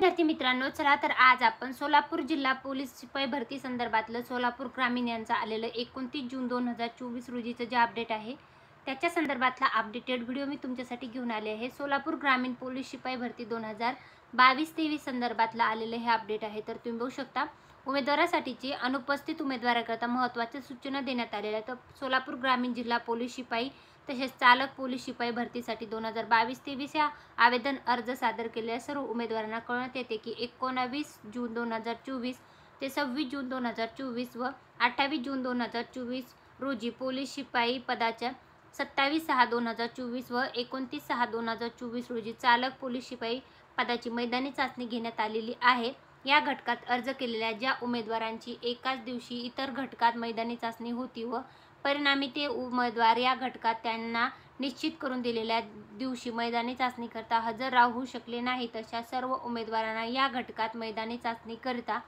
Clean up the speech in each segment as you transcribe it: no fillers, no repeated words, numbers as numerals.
विद्यार्थी मित्रांनो, चला तर आज आपण सोलापूर जिल्हा पोलीस शिपाई भरती संदर्भातलं सोलापूर ग्रामीण यांचं आलेलं 29 जून 2024 रोजीचं जे अपडेट आहे त्याच्या संदर्भातला अपडेटेड व्हिडिओ मी तुमच्यासाठी घेऊन आले आहे। सोलापूर ग्रामीण पोलीस शिपाई भरती 2022-23 संदर्भातला आलेलं हे अपडेट आहे। तर तुम्ही बघू शकता उमेदवारासाठीची अनुपस्थित उमेदवाराकरता महत्त्वाच्या सूचना देण्यात आलेल्या आहेत। तर सोलापूर ग्रामीण जिल्हा पोलीस शिपाई तसेच चालक पोलीस शिपाई भरतीसाठी 2022-23 या आवेदन अर्ज सादर केलेल्या सर्व उमेदवारांना कळवण्यात येते की 19 जून 2024 ते 26 जून 2024 व 28 जून 2024 रोजी पोलीस शिपाई पदाच्या 27/6/2024 व 29/6/2024 रोजी चालक पोलीस शिपाई पदाची मैदानी चाचणी घेण्यात आलेली आहे। या घटकात अर्ज केलेल्या ज्या उमेदवारांची एकाच दिवशी इतर घटकात मैदानी चाचणी होती व परिणामी ते उमेदवार या घटकात त्यांना निश्चित करून दिलेल्या दिवशी मैदानी चाचणी करता हजर राहू शकले नाही, तशा सर्व उमेदवारांना या घटकात मैदानी चाचणी करता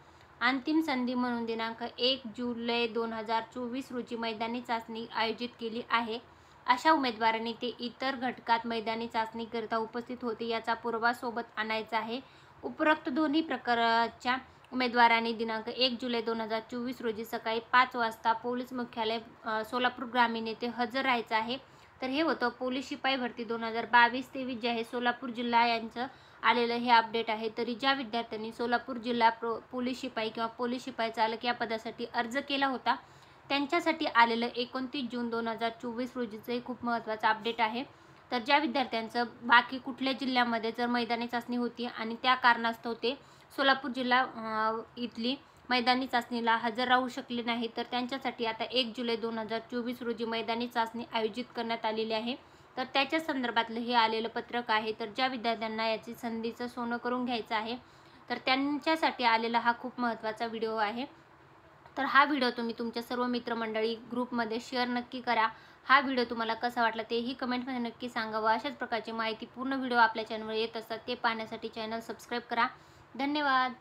अंतिम संधी म्हणून दिनांक 1 जुलै 2024 रोजी मैदानी चाचणी आयोजित केली आहे। अशा उमेदवारांनी ते इतर घटकात मैदानी चाचणी करता उपस्थित होते याचा पुरावा सोबत आणायचा आहे। उपरोक्त दोन्ही प्रकारच्या उमेदवारांनी दिनांक 1 जुलै 2024 रोजी सकाळी 5 वाजता पोलीस मुख्यालय सोलापूर ग्रामीण येथे हजर राहायचं आहे। तर हे होतं पोलीस शिपाई भरती 2022-23 जे आहे सोलापूर जिल्हा यांचं आलेलं हे अपडेट आहे। तरी ज्या विद्यार्थ्यांनी सोलापूर जिल्हा पोलीस शिपाई किंवा पोलीस शिपाई चालक या पदासाठी अर्ज केला होता त्यांच्यासाठी आलेलं 29 जून 2024 रोजीचं खूप महत्त्वाचं अपडेट आहे। तर ज्या विद्यार्थ्यांचं बाकी कुठल्या जिल्ह्यामध्ये जर मैदानी चाचणी होती आणि त्या कारणास्तव ते सोलापूर जिल्हा इथली मैदानी चाचणीला हजर राहू शकले नाही, तर त्यांच्यासाठी आता 1 जुलै 2024 रोजी मैदानी चाचणी आयोजित करण्यात आलेली आहे। तर त्याच्या संदर्भातलं हे आलेलं पत्रक आहे। तर ज्या विद्यार्थ्यांना याची संधीचं सोनं करून घ्यायचं आहे तर त्यांच्यासाठी आलेला हा खूप महत्त्वाचा व्हिडिओ आहे। तर हा व्हिडिओ तुम्ही तुमच्या सर्व मित्रमंडळी ग्रुपमध्ये शेअर नक्की करा। हा व्हिडिओ तुम्हाला कसा वाटला तेही कमेंटमध्ये नक्की सांगा व अशाच प्रकारची माहितीपूर्ण व्हिडिओ आपल्या चॅनलवर येत असतात ते पाहण्यासाठी चॅनल सबस्क्राईब करा। धन्यवाद।